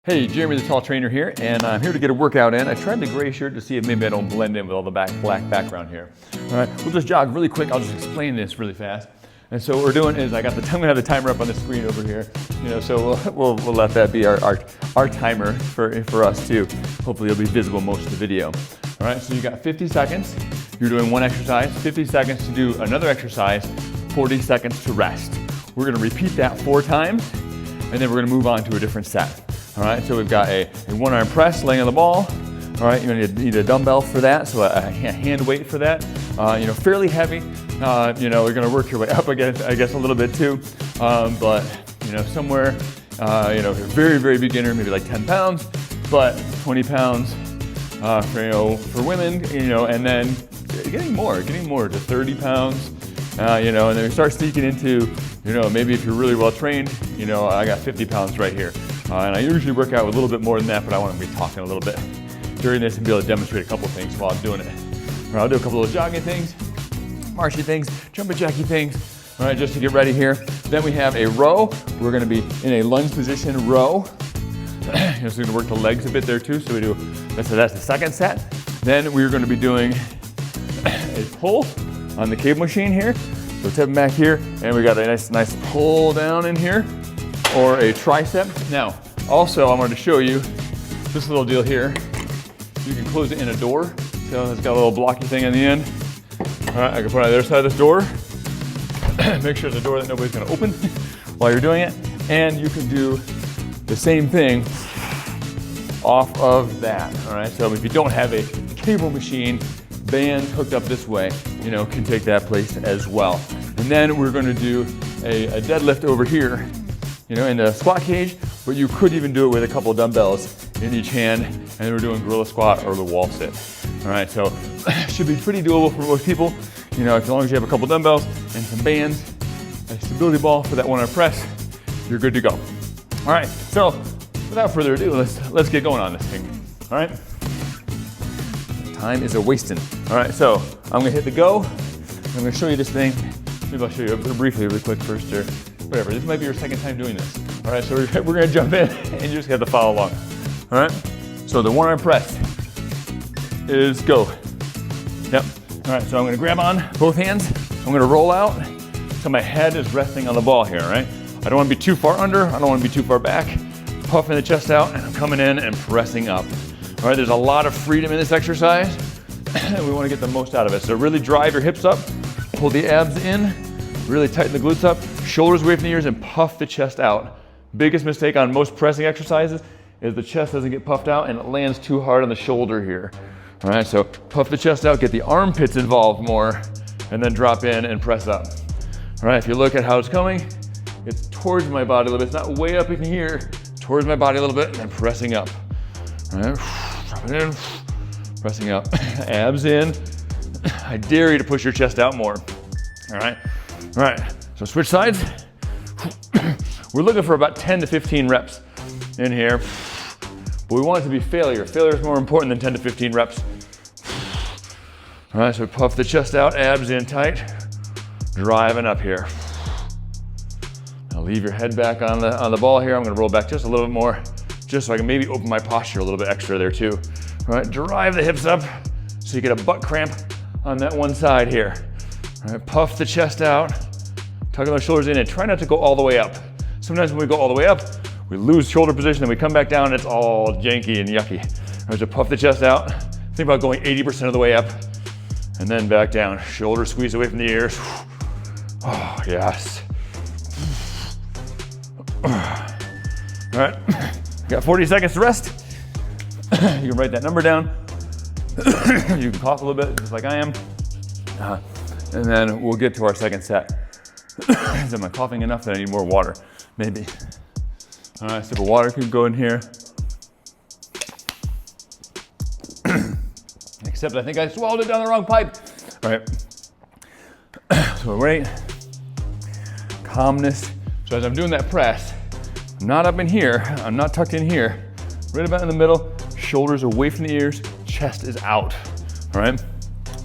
Hey, Jeremy the Tall Trainer here, and I'm here to get a workout in. I tried the gray shirt to see if maybe I don't blend in with all the black background here. All right, we'll just jog really quick. I'll just explain this really fast. And so what we're doing is I'm gonna have the timer up on the screen over here. So we'll let that be our timer for us too. Hopefully it'll be visible most of the video. All right, so you got 50 seconds. You're doing one exercise, 50 seconds to do another exercise, 40 seconds to rest. We're gonna repeat that 4 times, and then we're gonna move on to a different set. All right, so we've got a one-arm press laying on the ball. All right, you're gonna need a dumbbell for that, so a hand weight for that. Fairly heavy. You're gonna work your way up again, I guess a little bit too. But somewhere, very, very beginner, maybe like 10 pounds, but 20 pounds for women, and then getting more to 30 pounds. And then we start sneaking into, maybe if you're really well trained, I got 50 pounds right here. And I usually work out with a little bit more than that, but I want to be talking a little bit during this and be able to demonstrate a couple things while I'm doing it. All right, I'll do a couple of jogging things, marshy things, jumping jacky things, all right, just to get ready here. Then we have a row. We're going to be in a lunge position row. So we're going to work the legs a bit there too. So that's the second set. Then we're going to be doing a pull on the cable machine here. So tipping back here, and we got a nice pull down in here, or a tricep. Now, also I wanted to show you this little deal here. You can close it in a door. So it's got a little blocky thing on the end. All right, I can put it on the other side of this door. Make sure it's a door that nobody's gonna open while you're doing it. And you can do the same thing off of that, all right? So if you don't have a cable machine, band hooked up this way, can take that place as well. And then we're gonna do a deadlift over here, in the squat cage, but you could even do it with a couple of dumbbells in each hand, and then we're doing gorilla squat or the wall sit. All right, so should be pretty doable for most people, as long as you have a couple dumbbells and some bands, a stability ball for that one-arm press, you're good to go. All right, so without further ado, let's get going on this thing. All right, time is a-wasting. All right, so I'm gonna hit the go. I'm gonna show you this thing. Maybe I'll show you briefly really quick first, or whatever. This might be your second time doing this. All right, so we're gonna jump in and you just have to follow along. All right, so the one-arm press is go. Yep, all right, so I'm gonna grab on both hands. I'm gonna roll out so my head is resting on the ball here, all right? I don't wanna be too far under, I don't wanna be too far back. Puffing the chest out, and I'm coming in and pressing up. All right, there's a lot of freedom in this exercise, and we wanna get the most out of it. So really drive your hips up, pull the abs in, really tighten the glutes up, shoulders away from the ears, and puff the chest out. Biggest mistake on most pressing exercises is the chest doesn't get puffed out and it lands too hard on the shoulder here. All right, so puff the chest out, get the armpits involved more, and then drop in and press up. All right, if you look at how it's coming, it's towards my body a little bit. It's not way up in here, towards my body a little bit, and then pressing up. All right, dropping in, pressing up. Abs in. I dare you to push your chest out more. All right, so switch sides. We're looking for about 10 to 15 reps in here, but we want it to be failure. Failure is more important than 10 to 15 reps. All right, so puff the chest out, abs in tight, driving up here. Now leave your head back on the ball here. I'm gonna roll back just a little bit more, just so I can maybe open my posture a little bit extra there too. All right, drive the hips up so you get a butt cramp on that one side here. All right, puff the chest out, tucking those shoulders in, and try not to go all the way up. Sometimes when we go all the way up, we lose shoulder position, and we come back down, and it's all janky and yucky. All right, so puff the chest out. Think about going 80% of the way up, and then back down. Shoulders squeeze away from the ears. Oh, yes. All right, got 40 seconds to rest. You can write that number down. You can cough a little bit, just like I am. And then we'll get to our second set. Am I coughing enough that I need more water? Maybe. All right, sip of water can go in here. Except I think I swallowed it down the wrong pipe. All right. So wait. Calmness. So as I'm doing that press, I'm not up in here, I'm not tucked in here. Right about in the middle, shoulders away from the ears, chest is out. All right.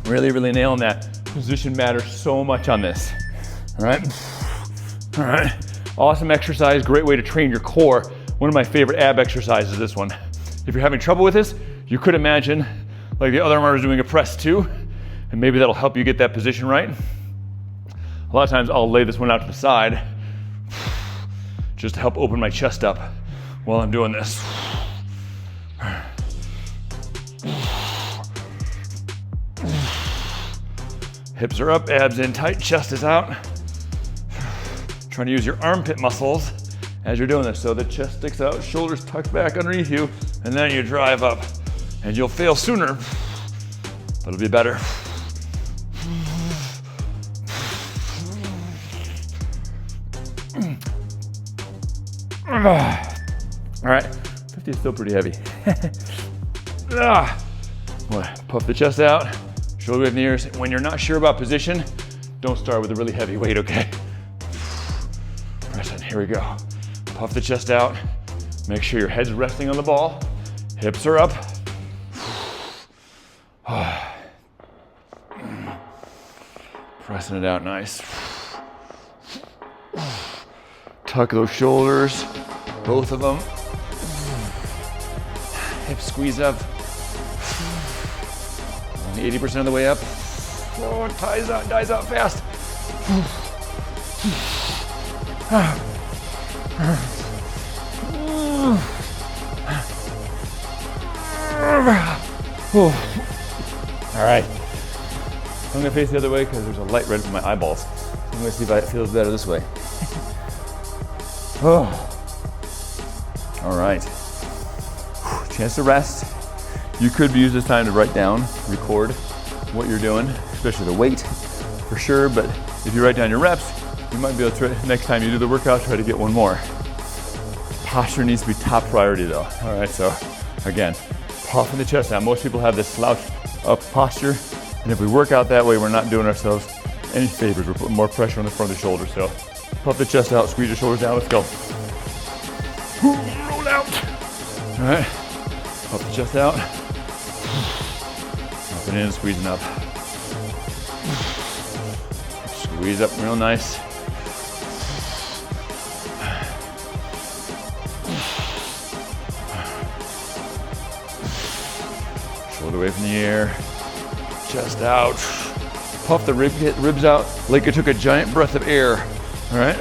Really, really nailing that. Position matters so much on this. All right. Awesome exercise, great way to train your core One of my favorite ab exercises is this one. If you're having trouble with this, you could imagine like the other arm is doing a press too, and maybe that'll help you get that position right. A lot of times I'll lay this one out to the side just to help open my chest up while I'm doing this. Hips are up, abs in tight, chest is out. Trying to use your armpit muscles as you're doing this. So the chest sticks out, shoulders tucked back underneath you, and then you drive up. And you'll fail sooner, but it'll be better. All right, 50 is still pretty heavy. Puff the chest out, shoulder width in the ears. When you're not sure about position, don't start with a really heavy weight, okay? Press it, here we go. Puff the chest out. Make sure your head's resting on the ball. Hips are up. Pressing it out nice. Tuck those shoulders, both of them. Hips squeeze up. 80% of the way up. Oh, it dies out fast. All right. I'm gonna face the other way because there's a light red from my eyeballs. I'm gonna see if it feels better this way. Oh. All right. Chance to rest. You could use this time to write down, record what you're doing, especially the weight for sure. But if you write down your reps, you might be able to, next time you do the workout, try to get one more. Posture needs to be top priority though. All right, so again, puffing the chest out. Most people have this slouch up posture. And if we work out that way, we're not doing ourselves any favors. We're putting more pressure on the front of the shoulder. So puff the chest out, squeeze your shoulders down, let's go. Roll out. All right, puff the chest out. Up and in, squeezing up. Squeeze up real nice. Shoulder away from the air. Chest out. Puff the ribs out like you took a giant breath of air. All right?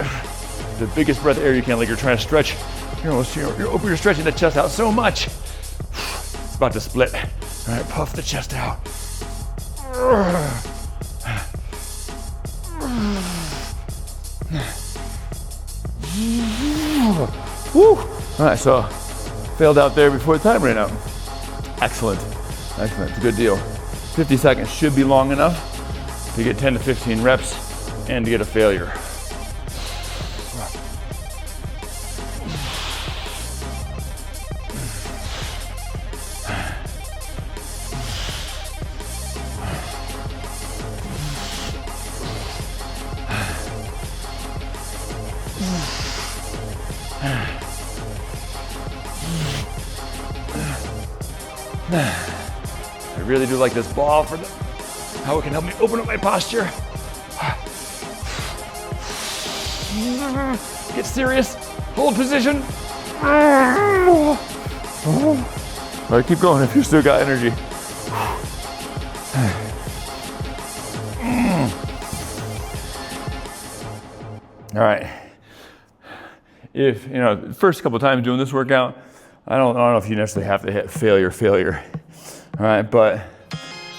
The biggest breath of air you can, like you're trying to stretch. You're stretching the chest out so much. It's about to split. All right, puff the chest out. Woo. All right, so failed out there before the time ran out. Excellent. Excellent. It's a good deal. 50 seconds should be long enough to get 10 to 15 reps and to get a failure. I really do like this ball for how it can help me open up my posture. Get serious, hold position. All right, keep going if you still got energy. All right. If, you know, the first couple of times doing this workout, I don't know if you necessarily have to hit failure. All right, but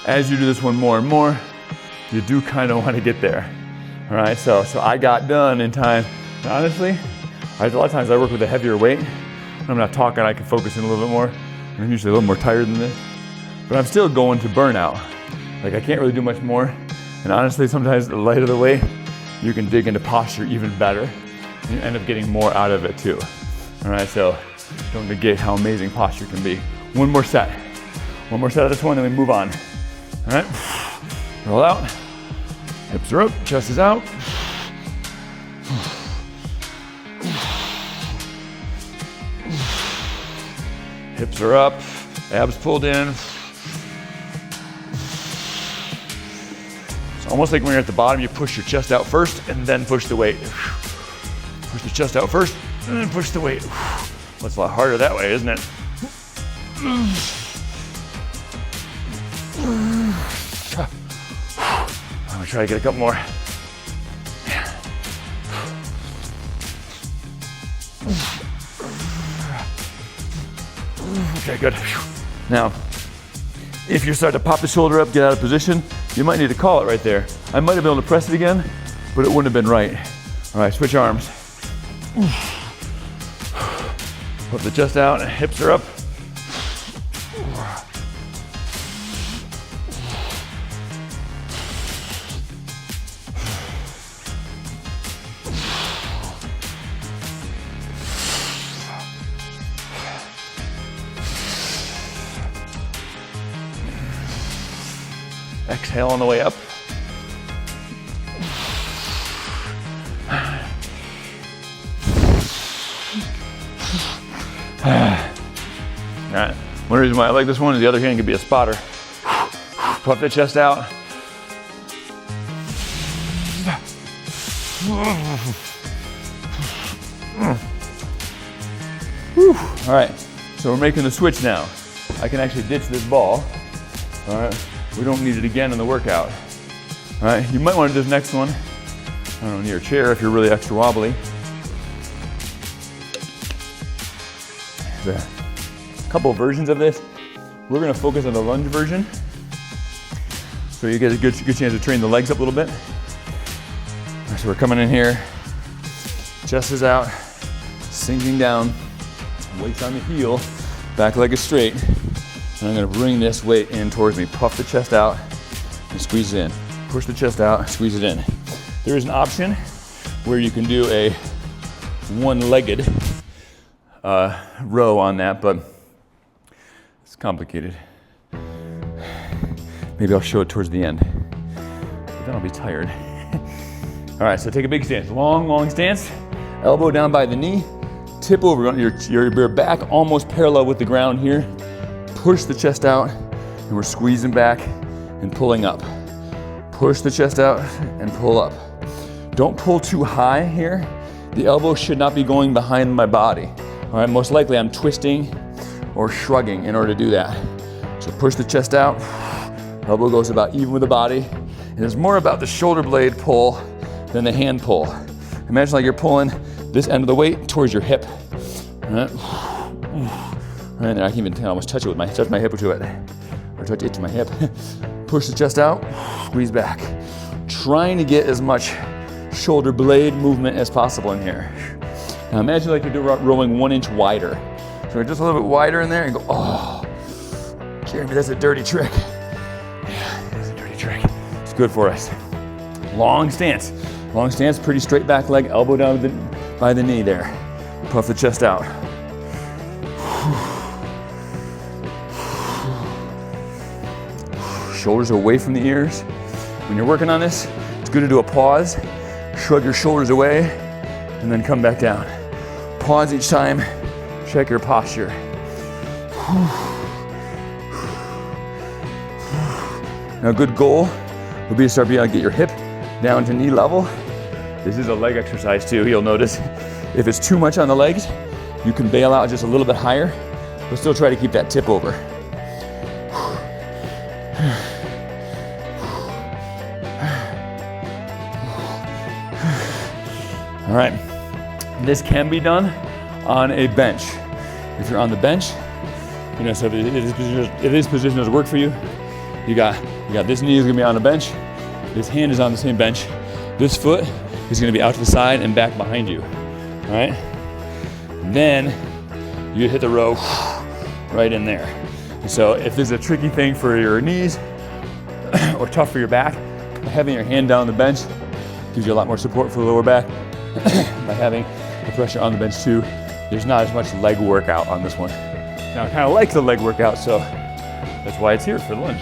as you do this one more and more, you do kind of want to get there. All right, so I got done in time. And honestly, a lot of times I work with a heavier weight. When I'm not talking, I can focus in a little bit more. I'm usually a little more tired than this, but I'm still going to burnout. Like I can't really do much more. And honestly, sometimes the lighter the weight, you can dig into posture even better. And you end up getting more out of it too. All right, so don't negate how amazing posture can be. One more set of this one, then we move on. All right, roll out, hips are up, chest is out. Hips are up, abs pulled in. It's almost like when you're at the bottom, you push your chest out first and then push the weight. Push the chest out first and then push the weight. It's a lot harder that way, isn't it? I'm gonna try to get a couple more. Okay, good. Now, if you're starting to pop the shoulder up, get out of position, you might need to call it right there. I might have been able to press it again, but it wouldn't have been right. All right, switch arms. Put the chest out, hips are up. Exhale on the way up. All right. One reason why I like this one is the other hand can be a spotter. Puff the chest out. All right, so we're making the switch now. I can actually ditch this ball. All right, we don't need it again in the workout. All right, you might want to do this next one, I don't know, near a chair if you're really extra wobbly. There. A couple of versions of this. We're gonna focus on the lunge version. So you get a good chance to train the legs up a little bit. So we're coming in here, chest is out, sinking down, weights on the heel, back leg is straight, and I'm gonna bring this weight in towards me. Puff the chest out and squeeze it in. Push the chest out, squeeze it in. There is an option where you can do a one-legged row on that, but it's complicated. Maybe I'll show it towards the end, but then I'll be tired. All right, so take a big stance. Long stance. Elbow down by the knee. Tip over, your back almost parallel with the ground here. Push the chest out, and we're squeezing back and pulling up. Push the chest out and pull up. Don't pull too high here. The elbow should not be going behind my body. All right, most likely I'm twisting or shrugging in order to do that. So push the chest out. Elbow goes about even with the body. And it's more about the shoulder blade pull than the hand pull. Imagine like you're pulling this end of the weight towards your hip. All right, right there, I can even almost touch my hip to it, or touch it to my hip. Push the chest out, squeeze back. Trying to get as much shoulder blade movement as possible in here. Now imagine like you're rowing 1 inch wider. So just a little bit wider in there and go, oh, Jeremy, that's a dirty trick. Yeah, it's a dirty trick. It's good for us. Long stance, pretty straight back leg, elbow down by the knee there. Puff the chest out. Shoulders away from the ears. When you're working on this, it's good to do a pause, shrug your shoulders away, and then come back down. Pause each time, check your posture. Now a good goal would be to start being able to get your hip down to knee level. This is a leg exercise too, you'll notice. If it's too much on the legs, you can bail out just a little bit higher, but still try to keep that tip over. All right, this can be done on a bench. If you're on the bench, so if this position doesn't work for you, you got this knee is gonna be on a bench, this hand is on the same bench, this foot is gonna be out to the side and back behind you, all right? Then you hit the row right in there. So if this is a tricky thing for your knees or tough for your back, having your hand down the bench gives you a lot more support for the lower back. By having the pressure on the bench too, there's not as much leg workout on this one. Now I kind of like the leg workout, so that's why it's here for lunge.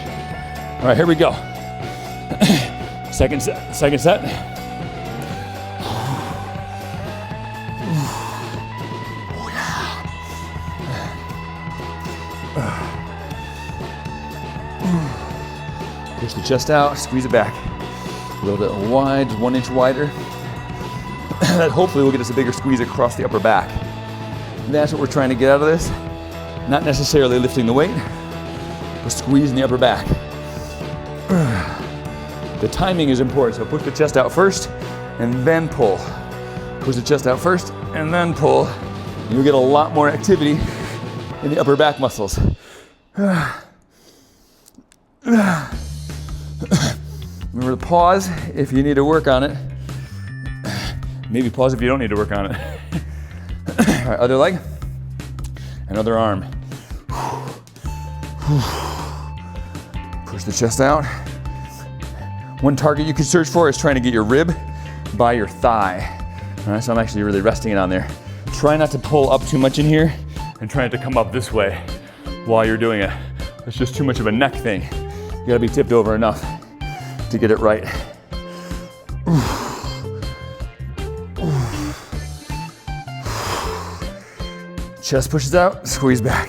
All right, here we go. Second set. Push the chest out, squeeze it back. A little bit wide, 1 inch wider. That hopefully will get us a bigger squeeze across the upper back. That's what we're trying to get out of this. Not necessarily lifting the weight, but squeezing the upper back. The timing is important, so push the chest out first and then pull. Push the chest out first and then pull. You'll get a lot more activity in the upper back muscles. Remember to pause if you need to work on it. Maybe pause if you don't need to work on it. All right, other leg and other arm. Push the chest out. One target you can search for is trying to get your rib by your thigh. All right, so I'm actually really resting it on there. Try not to pull up too much in here and try not to come up this way while you're doing it. It's just too much of a neck thing. You gotta be tipped over enough to get it right. Chest pushes out, squeeze back.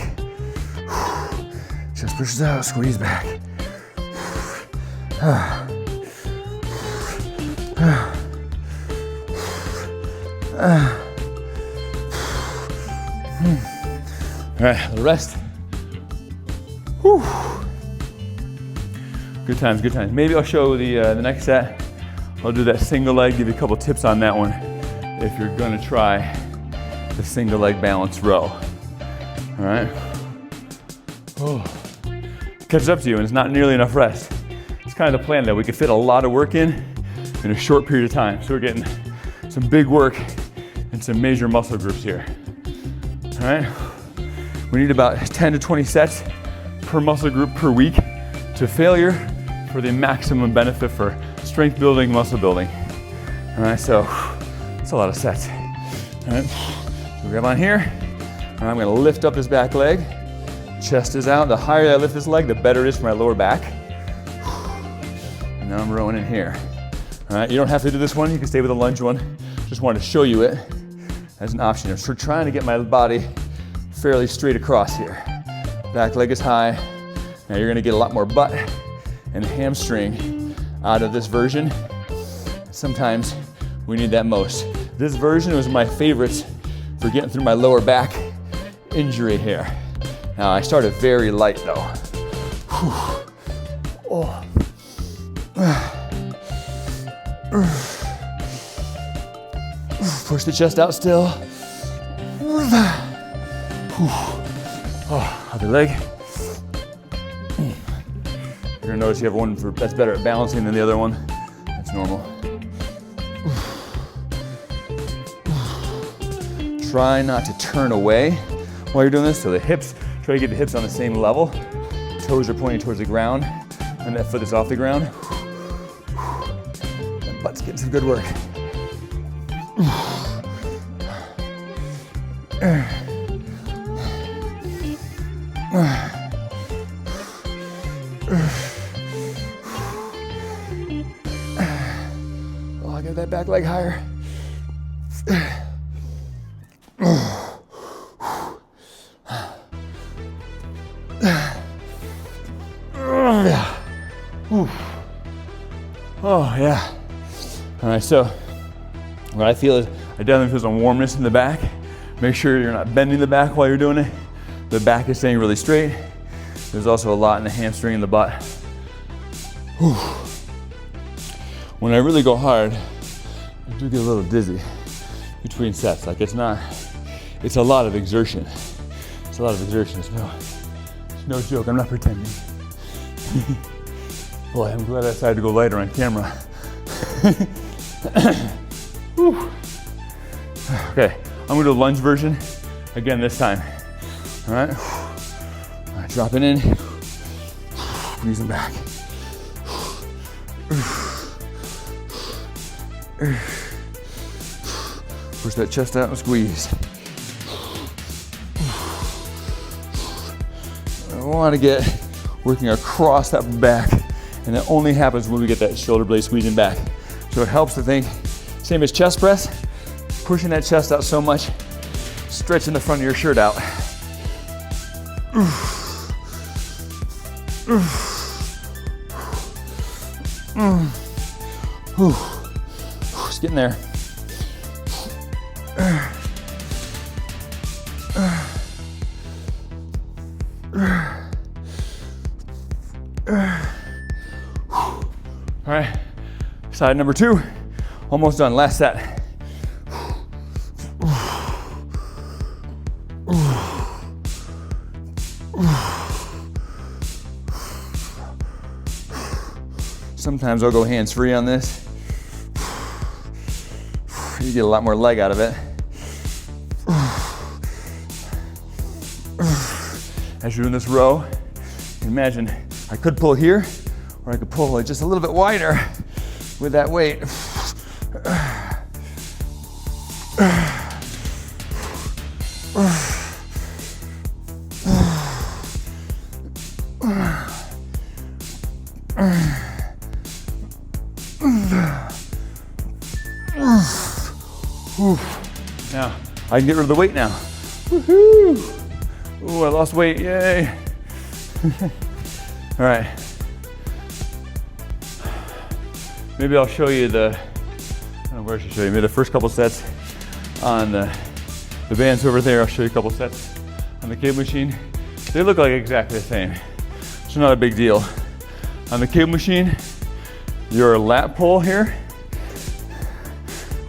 Chest pushes out, squeeze back. All right, the rest. Whew. Good times, good times. Maybe I'll show the next set. I'll do that single leg, give you a couple tips on that one if you're gonna try the single leg balance row. All right. Oh. Catches up to you and it's not nearly enough rest. It's kind of the plan that we could fit a lot of work in a short period of time. So we're getting some big work and some major muscle groups here. All right. We need about 10 to 20 sets per muscle group per week to failure for the maximum benefit for strength building, muscle building. All right, so that's a lot of sets. All right, so grab on here. And I'm gonna lift up this back leg. Chest is out. The higher I lift this leg, the better it is for my lower back. And now I'm rowing in here. All right, you don't have to do this one. You can stay with the lunge one. Just wanted to show you it as an option. So trying to get my body fairly straight across here. Back leg is high. Now you're gonna get a lot more butt and hamstring out of this version. Sometimes we need that most. This version was my favorites for getting through my lower back injury here. Now I started very light though. Oh. Push the chest out still. Oh, other leg. You're gonna notice you have one that's better at balancing than the other one. That's normal. Try not to turn away while you're doing this. So the hips, try to get the hips on the same level. Toes are pointing towards the ground, and that foot is off the ground. That butt's getting some good work. Oh, I got that back leg higher. Oh yeah. All right, so what I feel is I definitely feel some warmness in the back. Make sure you're not bending the back while you're doing it. The back is staying really straight. There's also a lot in the hamstring and the butt. Whew. When I really go hard, I do get a little dizzy between sets. Like it's a lot of exertion. It's a lot of exertion. It's no joke, I'm not pretending. Boy, I'm glad I decided to go lighter on camera. Okay, I'm gonna do the lunge version again this time. All right, dropping in, squeezing back. Push that chest out and squeeze. I want to get working across that back, and that only happens when we get that shoulder blade squeezing back. So it helps to think, same as chest press, pushing that chest out so much, stretching the front of your shirt out. Just getting there. Side number 2, almost done, last set. Sometimes I'll go hands-free on this. You get a lot more leg out of it. As you're doing this row, imagine I could pull here, or I could pull like just a little bit wider with that weight. Now, I can get rid of the weight now. Woohoo! Ooh, I lost weight, yay! All right. Maybe I'll show you I don't know where I should show you. Maybe the first couple sets on the bands over there. I'll show you a couple sets on the cable machine. They look like exactly the same. It's not a big deal. On the cable machine, your lat pull here,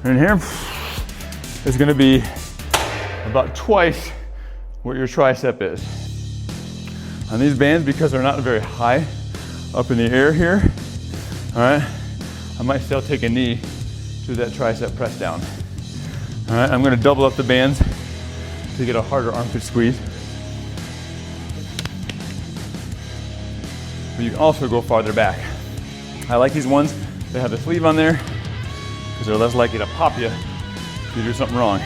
and here, is gonna be about twice what your tricep is. On these bands, because they're not very high up in the air here, all right, I might still take a knee to that tricep press down. All right, I'm gonna double up the bands to get a harder armpit squeeze. But you can also go farther back. I like these ones that have the sleeve on there because they're less likely to pop you if you do something wrong.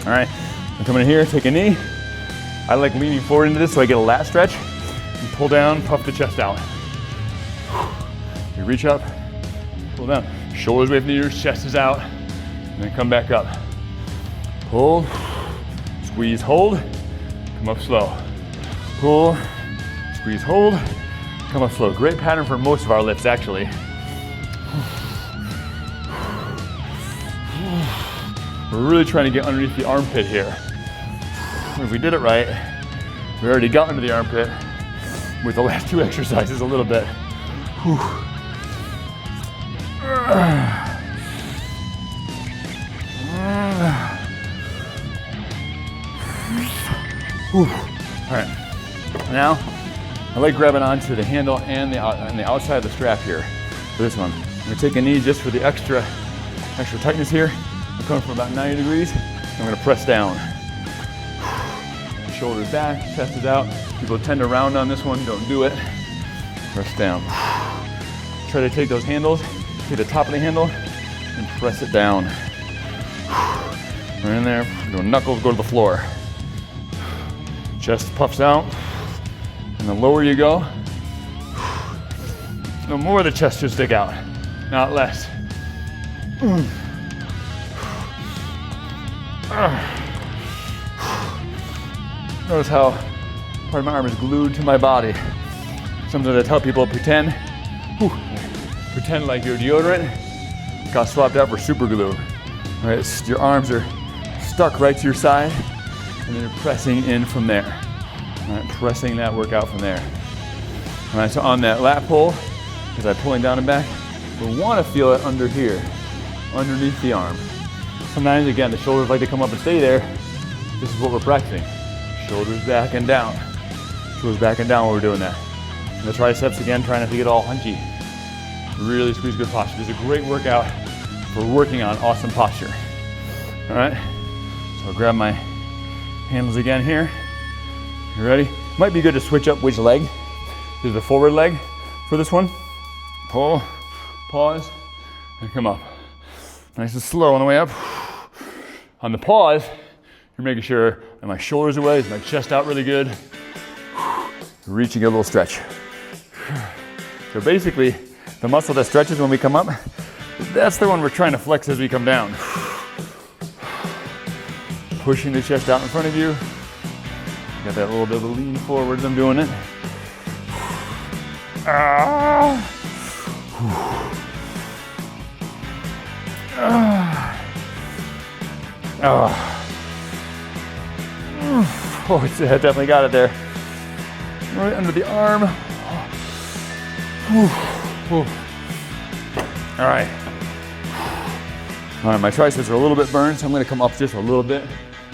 All right, I'm coming in here, take a knee. I like leaning forward into this so I get a lat stretch and pull down, puff the chest out. You reach up, pull down, shoulders away from the ears, chest is out, and then come back up. Pull, squeeze, hold, come up slow. Pull, squeeze, hold, come up slow. Great pattern for most of our lifts, actually. We're really trying to get underneath the armpit here. If we did it right, we already got under the armpit with the last 2 exercises a little bit. Whew. All right, now I like grabbing onto the handle and the outside of the strap here for this one. I'm gonna take a knee just for the extra tightness here. I'm coming from about 90 degrees. I'm gonna press down. Shoulders back, chest is out. People tend to round on this one, don't do it. Press down. Try to take those handles, take the top of the handle, and press it down. Right in there, doing knuckles, go to the floor. Chest puffs out, and the lower you go, the more the chest should stick out, not less. Notice how part of my arm is glued to my body. Sometimes I tell people pretend like your deodorant got swapped out for super glue. All right, your arms are stuck right to your side, and then you're pressing in from there. All right, pressing that workout from there. All right, so on that lat pull, as I'm pulling down and back, we want to feel it under here, underneath the arm. Sometimes, again, the shoulders like to come up and stay there. This is what we're practicing. Shoulders back and down. Shoulders back and down while we're doing that. And the triceps, again, trying not to get all hunchy. Really squeeze good posture. This is a great workout for working on awesome posture. All right, so I'll grab my handles again here. You ready? Might be good to switch up which leg. This is the forward leg for this one. Pull, pause, and come up. Nice and slow on the way up. On the pause, you're making sure that my shoulders away, is my chest out really good. Reaching a little stretch. So basically, the muscle that stretches when we come up, that's the one we're trying to flex as we come down. Pushing the chest out in front of you. Got that little bit of a lean forward as I'm doing it. Oh, I definitely got it there. Right under the arm. All right. All right, my triceps are a little bit burned, so I'm gonna come up just a little bit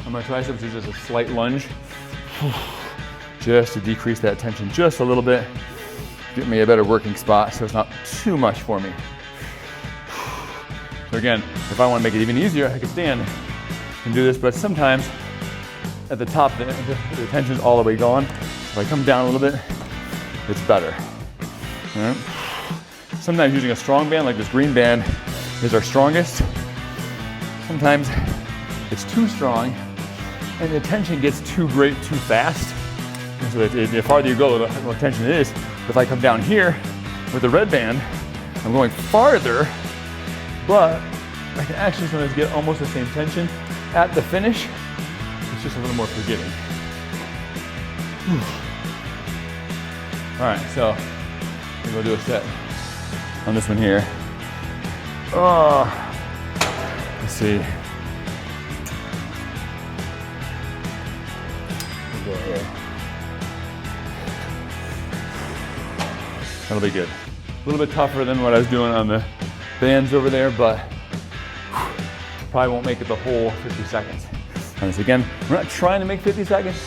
on my triceps. It's just a slight lunge, just to decrease that tension just a little bit, get me a better working spot so it's not too much for me. So again, if I wanna make it even easier, I can stand and do this, but sometimes at the top, the tension's all the way gone. If I come down a little bit, it's better. All right? Sometimes using a strong band like this green band is our strongest. Sometimes it's too strong and the tension gets too great too fast. And so the farther you go, the more tension it is. If I come down here with the red band, I'm going farther, but I can actually sometimes get almost the same tension at the finish. It's just a little more forgiving. All right, so we're gonna do a set on this one here. Oh, let's see. We'll go here. That'll be good. A little bit tougher than what I was doing on the bands over there, but probably won't make it the whole 50 seconds. And this again, we're not trying to make 50 seconds,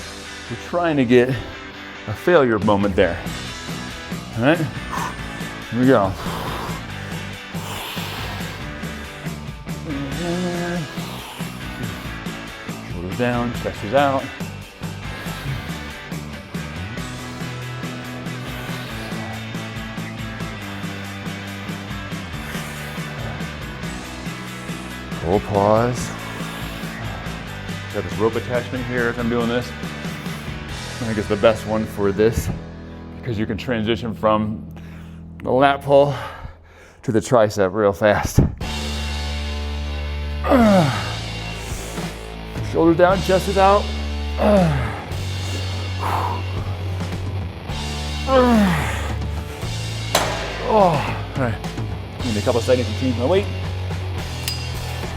we're trying to get a failure moment there. All right, here we go. Shoulders down, chest is out. Full pause. Got this rope attachment here as I'm doing this. I think it's the best one for this because you can transition from the lat pull to the tricep real fast. Shoulders down, chest is out. All right, give me a couple seconds to change my weight.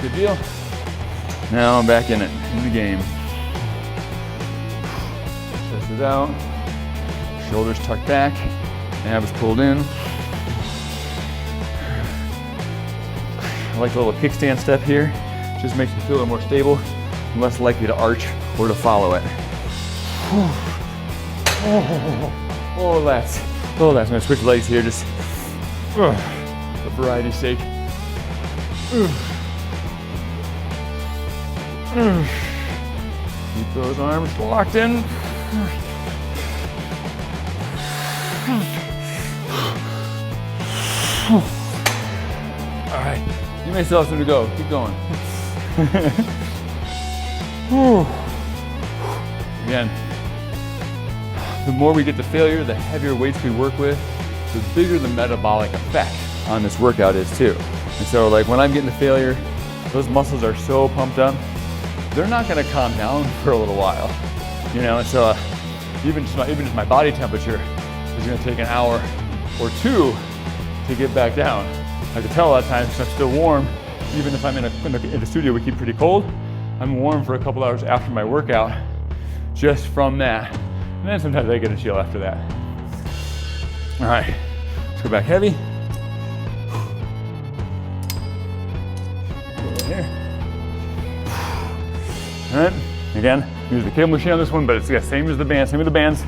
Good deal. Now I'm back in it, in the game. Chest is out, shoulders tucked back, abs pulled in. I like the little kickstand step here. Just makes me feel a little more stable and less likely to arch or to follow it. Oh, lats. Oh, lats. I'm gonna switch legs here just for variety's sake. Keep those arms locked in. All right, you may still have some to go. Keep going. Again, the more we get to failure, the heavier weights we work with, the bigger the metabolic effect on this workout is too. And so like when I'm getting to failure, those muscles are so pumped up, they're not gonna calm down for a little while. You know, and so even just my body temperature is gonna take an hour or two to get back down. I can tell a lot of times because I'm still warm, even if I'm in the studio we keep pretty cold, I'm warm for a couple hours after my workout just from that. And then sometimes I get a chill after that. All right, let's go back heavy. Over here. All right, again, use the cable machine on this one, but it's the same as the band, same with the bands.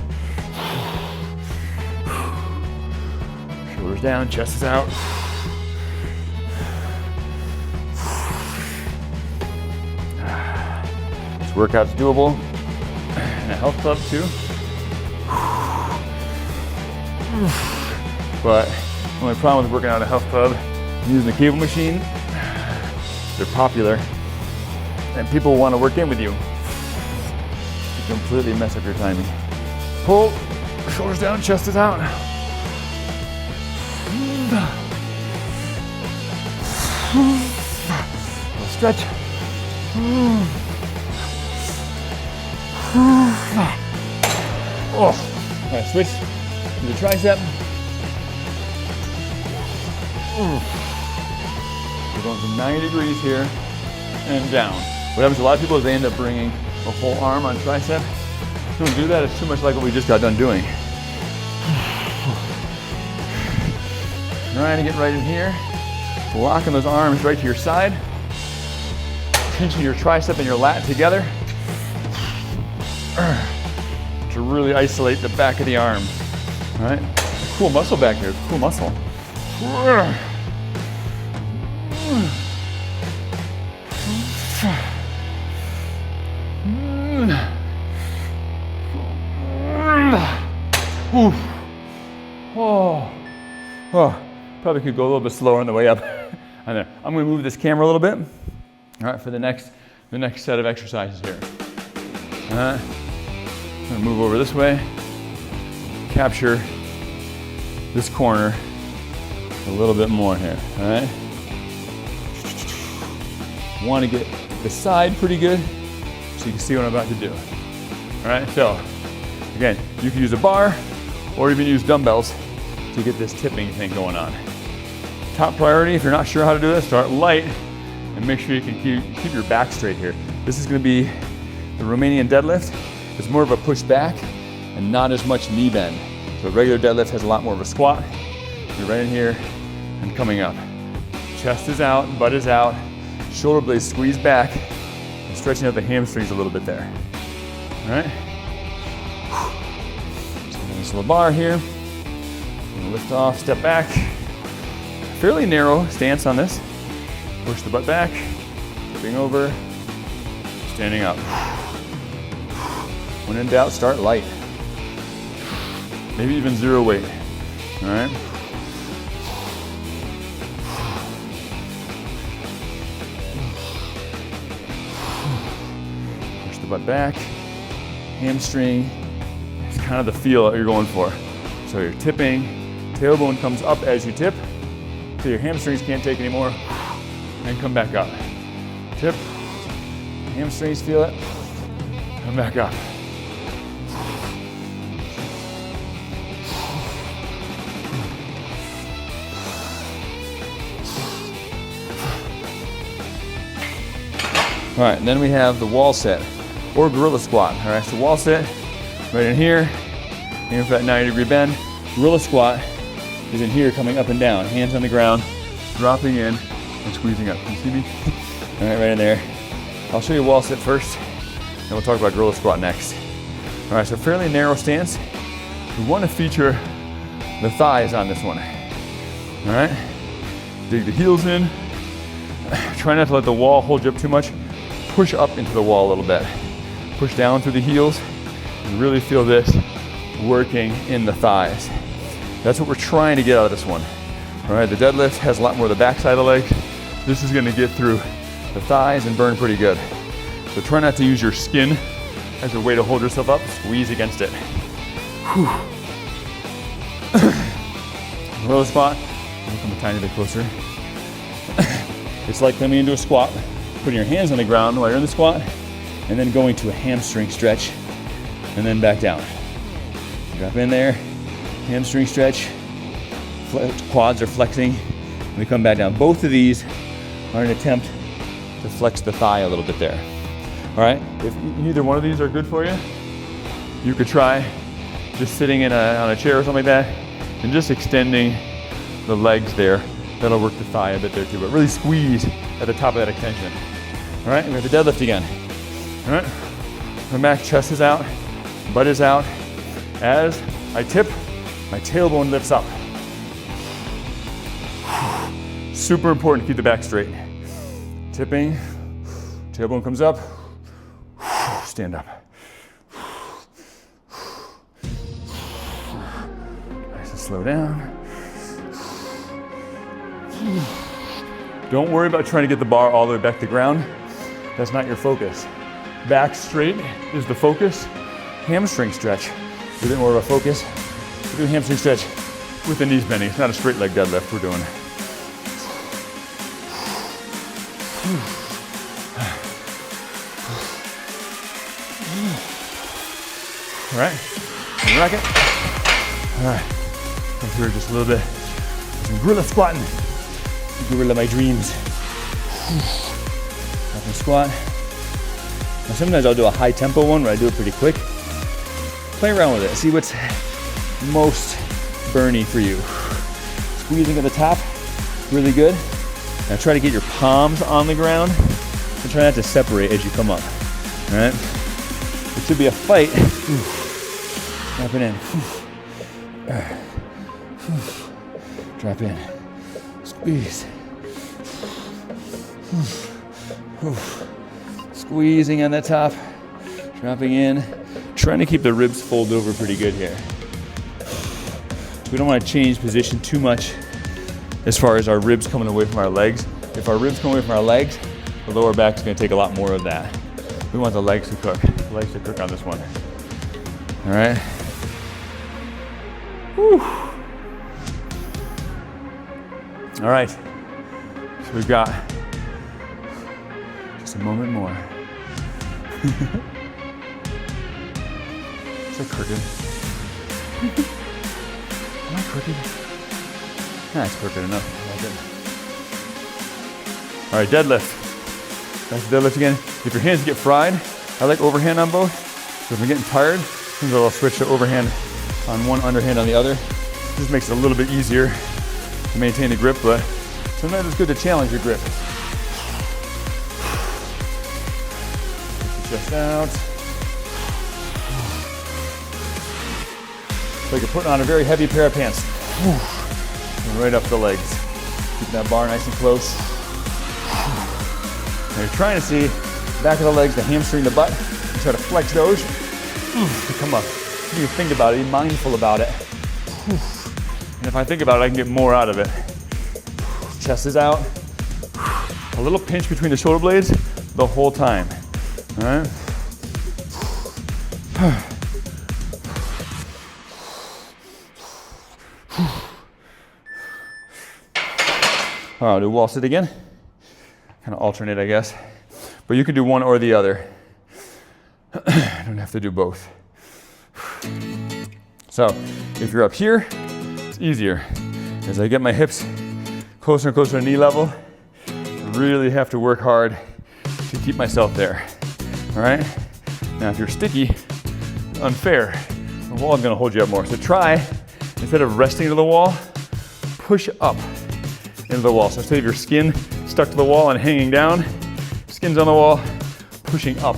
Shoulders down, chest is out. This workout's doable in a health club too. But the only problem with working out at a health club and using the cable machine, they're popular and people want to work in with you. You completely mess up your timing. Pull, shoulders down, chest is out. Stretch. Oh, all right, switch to the tricep. We're going from 90 degrees here and down. What happens to a lot of people is they end up bringing a whole arm on tricep. Don't do that, it's too much like what we just got done doing. Trying to get right in here. Locking those arms right to your side. Pinching your tricep and your lat together to really isolate the back of the arm. All right, cool muscle back here, cool muscle. Oh, probably could go a little bit slower on the way up. I'm gonna move this camera a little bit. All right, for the next set of exercises here. I'm gonna move over this way, capture this corner a little bit more here, all right? Want to get the side pretty good so you can see what I'm about to do. All right, so again, you can use a bar or even use dumbbells to get this tipping thing going on. Top priority, if you're not sure how to do this, start light and make sure you can keep your back straight here. This is gonna be the Romanian deadlift. It's more of a push back and not as much knee bend. So a regular deadlift has a lot more of a squat. You're right in here and coming up. Chest is out, butt is out, shoulder blades squeeze back, and stretching out the hamstrings a little bit there. All right? So nice little bar here. Lift off, step back. Fairly narrow stance on this. Push the butt back, flipping over, standing up. When in doubt, start light. Maybe even zero weight, all right? Push the butt back, hamstring. It's kind of the feel that you're going for. So you're tipping, tailbone comes up as you tip, so your hamstrings can't take anymore, and come back up. Tip, hamstrings feel it, come back up. All right, and then we have the wall set or gorilla squat. All right, so wall set, right in here, aim for that 90-degree bend. Gorilla squat is in here, coming up and down, hands on the ground, dropping in and squeezing up. Can you see me? All right, right in there. I'll show you wall sit first, and we'll talk about gorilla squat next. All right, so fairly narrow stance. We want to feature the thighs on this one. All right, dig the heels in. Try not to let the wall hold you up too much. Push up into the wall a little bit. Push down through the heels and really feel this working in the thighs. That's what we're trying to get out of this one. All right, the deadlift has a lot more of the backside of the legs. This is gonna get through the thighs and burn pretty good. So try not to use your skin as a way to hold yourself up. Squeeze against it. Gorilla squat. I'll come a tiny bit closer. It's like coming into a squat, putting your hands on the ground while you're in the squat, and then going to a hamstring stretch, and then back down. Drop in there, hamstring stretch, quads are flexing, and we come back down. Both of these are an attempt to flex the thigh a little bit there. All right, if neither one of these are good for you, you could try just sitting on a chair or something like that, and just extending the legs there. That'll work the thigh a bit there too, but really squeeze at the top of that extension. All right, we have the deadlift again. All right, my back, chest is out, butt is out. As I tip, my tailbone lifts up. Super important to keep the back straight. Tipping, tailbone comes up, stand up. Nice and slow down. Don't worry about trying to get the bar all the way back to the ground. That's not your focus. Back straight is the focus. Hamstring stretch is a bit more of a focus. We're doing hamstring stretch with the knees bending. It's not a straight leg deadlift we're doing. All right, rock it. All right, come through just a little bit. Some gorilla squatting. Gorilla my dreams. Up and squat. Now sometimes I'll do a high tempo one where I do it pretty quick. Play around with it. See what's most burny for you. Squeezing at the top, really good. Now try to get your palms on the ground and try not to separate as you come up. All right? It should be a fight. Drop it in. Drop in. Squeeze. Squeezing on the top. Dropping in. Trying to keep the ribs folded over pretty good here. We don't want to change position too much as far as our ribs coming away from our legs. If our ribs come away from our legs, the lower back is going to take a lot more of that. We want the legs to cook. The legs to cook on this one. All right. Whew. All right. So we've got just a moment more. Is that crooked? Am I crooked? Nah, it's crooked enough. I like it. All right, deadlift. Back to deadlift again. If your hands get fried, I like overhand on both. So if I'm getting tired, sometimes I'll switch to overhand on one, underhand on the other. This makes it a little bit easier to maintain the grip, but sometimes it's good to challenge your grip. Get your chest out. It's like you're putting on a very heavy pair of pants. And right up the legs. Keep that bar nice and close. Now you're trying to see the back of the legs, the hamstring, the butt. You try to flex those to come up. You can think about it, be mindful about it. And if I think about it, I can get more out of it. Chest is out. A little pinch between the shoulder blades the whole time. All right? All right, I'll do wall sit again. Kind of alternate, I guess. But you can do one or the other. I don't have to do both. So if you're up here, it's easier. As I get my hips closer and closer to knee level, I really have to work hard to keep myself there. All right? Now if you're sticky, unfair. The wall is gonna hold you up more. So try, instead of resting to the wall, push up into the wall. So instead of your skin stuck to the wall and hanging down, skin's on the wall, pushing up.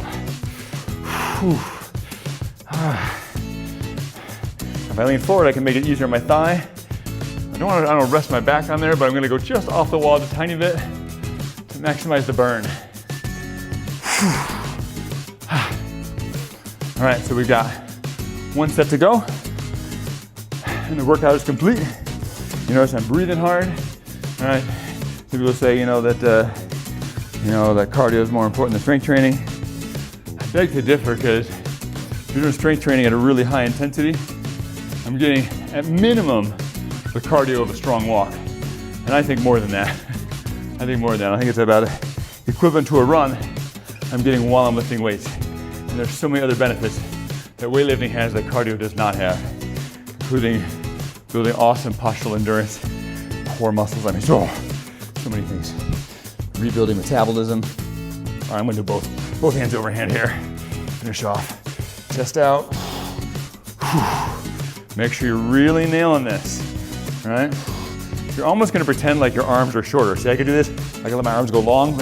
If I lean forward, I can make it easier on my thigh. I don't want to rest my back on there, but I'm going to go just off the wall just a tiny bit to maximize the burn. All right, so we've got one set to go, and the workout is complete. You notice I'm breathing hard. All right, some people say, that cardio is more important than strength training. I beg to differ, because if you're doing strength training at a really high intensity, I'm getting at minimum the cardio of a strong walk. And I think more than that. I think it's about equivalent to a run I'm getting while I'm lifting weights. And there's so many other benefits that weightlifting has that cardio does not have, including building awesome postural endurance, core muscles, so many things. Rebuilding metabolism. All right, I'm gonna do both hands overhand here. Finish off. Chest out. Make sure you're really nailing this, all right? You're almost gonna pretend like your arms are shorter. See, I can do this. I can let my arms go long.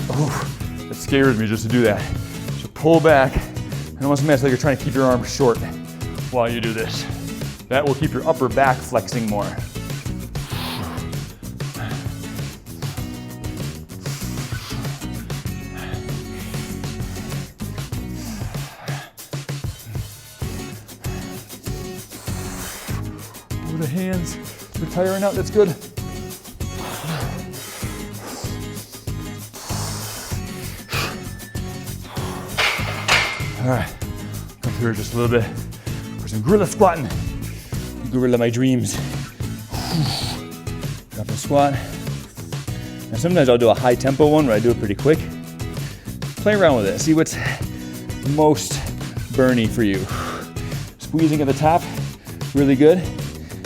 It scares me just to do that. So pull back. And almost makes it like you're trying to keep your arms short while you do this. That will keep your upper back flexing more. The hands, they're tiring out, that's good. All right, come through just a little bit for some gorilla squatting. Gorilla my dreams. Drop and squat. Now sometimes I'll do a high tempo one where I do it pretty quick. Play around with it, see what's most burny for you. Squeezing at the top, really good.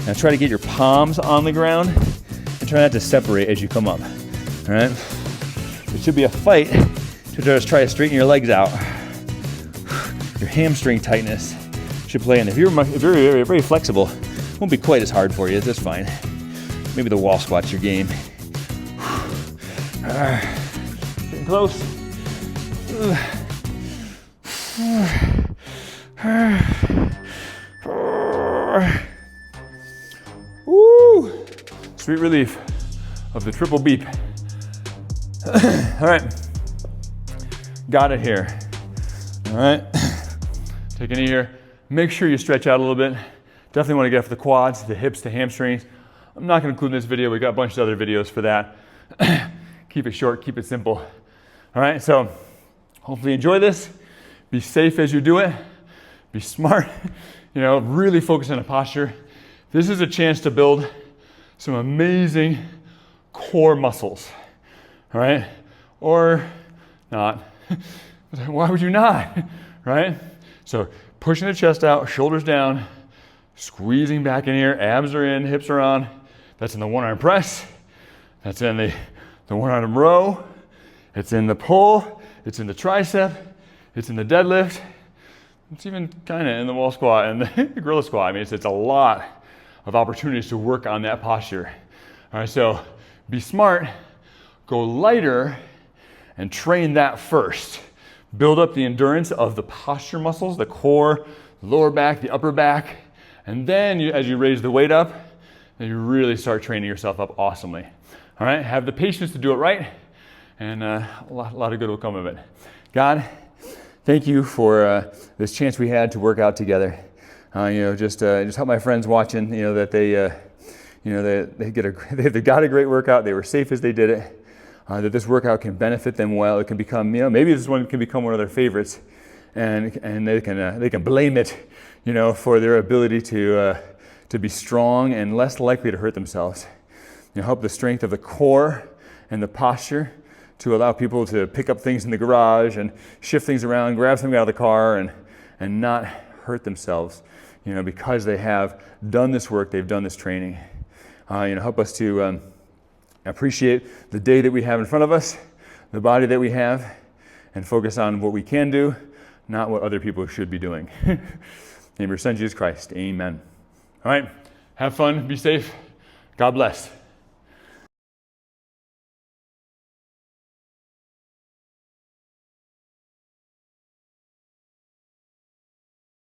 Now try to get your palms on the ground and try not to separate as you come up, all right? It should be a fight to just try to straighten your legs out. Your hamstring tightness should play in. If you're very, very flexible, it won't be quite as hard for you, that's fine. Maybe the wall squat's your game. Getting close. Woo! Sweet relief of the triple beep. All right, got it here. All right, take a knee here. Make sure you stretch out a little bit. Definitely want to get off the quads, the hips, the hamstrings. I'm not going to include in this video. We got a bunch of other videos for that. Keep it short, keep it simple. All right, so hopefully you enjoy this. Be safe as you do it. Be smart. You know, really focus on the posture. This is a chance to build some amazing core muscles. All right, or not. Why would you not? Right? So pushing the chest out, shoulders down, squeezing back in here, abs are in, hips are on. That's in the one arm press. That's in the one arm row. It's in the pull. It's in the tricep. It's in the deadlift. It's even kind of in the wall squat and the gorilla squat. I mean, it's a lot of opportunities to work on that posture. All right, so be smart, go lighter, and train that first. Build up the endurance of the posture muscles, the core, the lower back, the upper back, and then as you raise the weight up, then you really start training yourself up awesomely. All right, have the patience to do it right, and a lot of good will come of it. God, thank you for this chance we had to work out together. Just help my friends watching, that they got a great workout, they were safe as they did it, that this workout can benefit them well. It can become, maybe this one can become one of their favorites, and they can blame it, for their ability to be strong and less likely to hurt themselves. Help the strength of the core and the posture to allow people to pick up things in the garage and shift things around, grab something out of the car, and not hurt themselves, because they have done this work, they've done this training. Help us to appreciate the day that we have in front of us, the body that we have, and focus on what we can do, not what other people should be doing. In your Son, Jesus Christ, amen. All right, have fun, be safe, God bless.